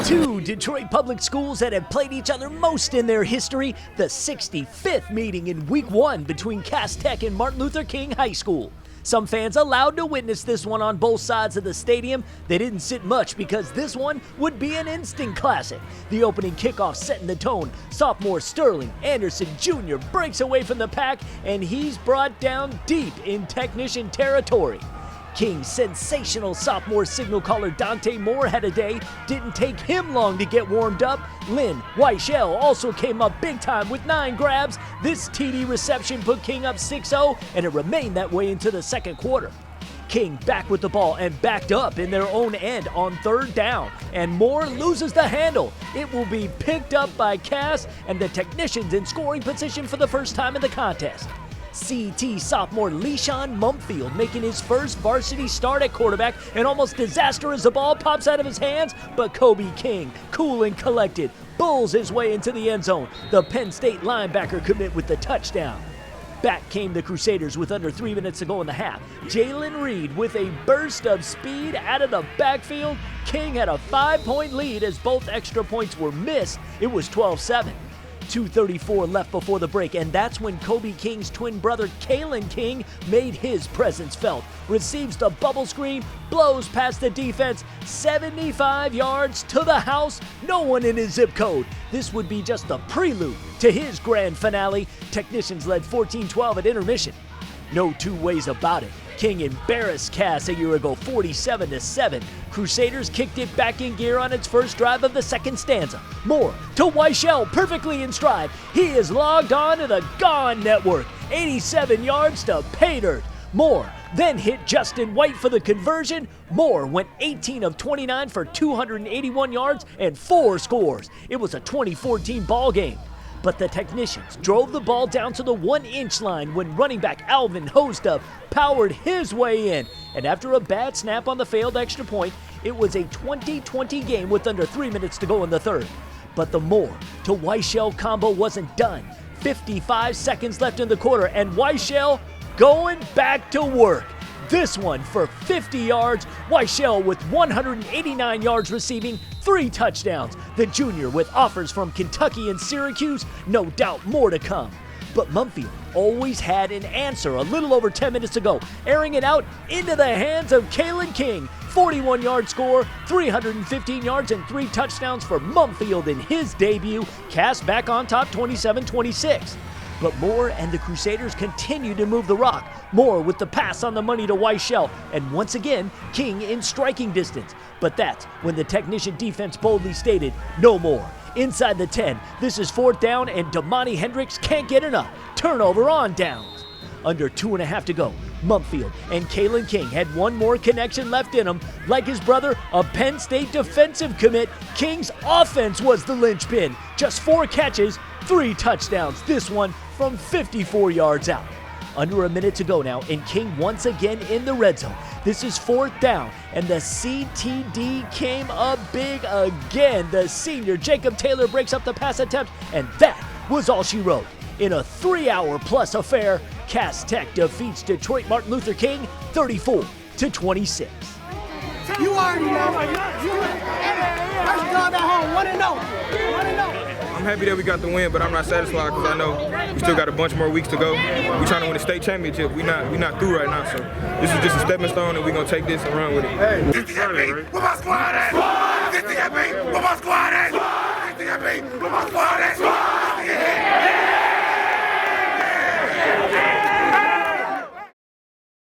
Two Detroit public schools that have played each other most in their history, the 65th meeting in Week 1 between Cass Tech and Martin Luther King High School. Some fans allowed to witness this one on both sides of the stadium. They didn't sit much because this one would be an instant classic. The opening kickoff setting the tone. Sophomore Sterling Anderson Jr. breaks away from the pack, and he's brought down deep in technician territory. King's sensational sophomore signal caller Dante Moore had a day. Didn't take him long to get warmed up. Lynn Weichel also came up big time with 9 grabs. This TD reception put King up 6-0, and it remained that way into the second quarter. King back with the ball and backed up in their own end on 3rd down, and Moore loses the handle. It will be picked up by Cass, and the technicians in scoring position for the first time in the contest. CT sophomore Leishon Mumfield making his first varsity start at quarterback, and almost disaster as the ball pops out of his hands, but Kobe King, cool and collected, bulls his way into the end zone. The Penn State linebacker commit with the touchdown. Back came the Crusaders with under 3 minutes to go in the half. Jalen Reed with a burst of speed out of the backfield. King had a 5-point lead as both extra points were missed. It was 12-7. 2:34 left before the break, and that's when Kobe King's twin brother Kalen King made his presence felt. Receives the bubble screen, blows past the defense, 75 yards to the house, no one in his zip code. This would be just the prelude to his grand finale. Technicians led 14-12 at intermission. No two ways about it. King embarrassed Cass a year ago, 47-7. Crusaders kicked it back in gear on its first drive of the second stanza. Moore to Weichel, perfectly in stride. He is logged on to the Gone Network. 87 yards to pay dirt. Moore then hit Justin White for the conversion. Moore went 18 of 29 for 281 yards and 4 scores. It was a 2014 ball game. But the technicians drove the ball down to the 1-inch line when running back Alvin Hostup powered his way in. And after a bad snap on the failed extra point, it was a 20-20 game with under 3 minutes to go in the third. But the Moore to Weichel combo wasn't done. 55 seconds left in the quarter, and Weichel going back to work. This one for 50 yards. Weichel with 189 yards receiving, 3 touchdowns. The junior with offers from Kentucky and Syracuse, no doubt more to come. But Mumfield always had an answer a little over 10 minutes to go, airing it out into the hands of Kalen King. 41-yard score, 315 yards and 3 touchdowns for Mumfield in his debut. Cass back on top 27-26. But Moore and the Crusaders continue to move the rock. Moore with the pass on the money to Weichel, and once again, King in striking distance. But that's when the technician defense boldly stated, no more. Inside the 10, this is 4th down, and Damani Hendricks can't get enough. Turnover on downs. Under 2.5 to go, Mumfield and Kalen King had one more connection left in him. Like his brother, a Penn State defensive commit, King's offense was the linchpin. Just 4 catches, 3 touchdowns, this one from 54 yards out. Under a minute to go now, and King once again in the red zone. This is 4th down, and the CTD came up big again. The senior Jacob Taylor breaks up the pass attempt, and that was all she wrote. In a 3-hour-plus affair, Cass Tech defeats Detroit Martin Luther King 34-26. You already know. First dog at home, 1-0. I'm happy that we got the win, but I'm not satisfied because I know we still got a bunch more weeks to go. We're trying to win the state championship. We're not through right now, so this is just a stepping stone, and we're gonna take this and run with it. Hey, this is where my squad at? This is where my squad at? This is where my squad at?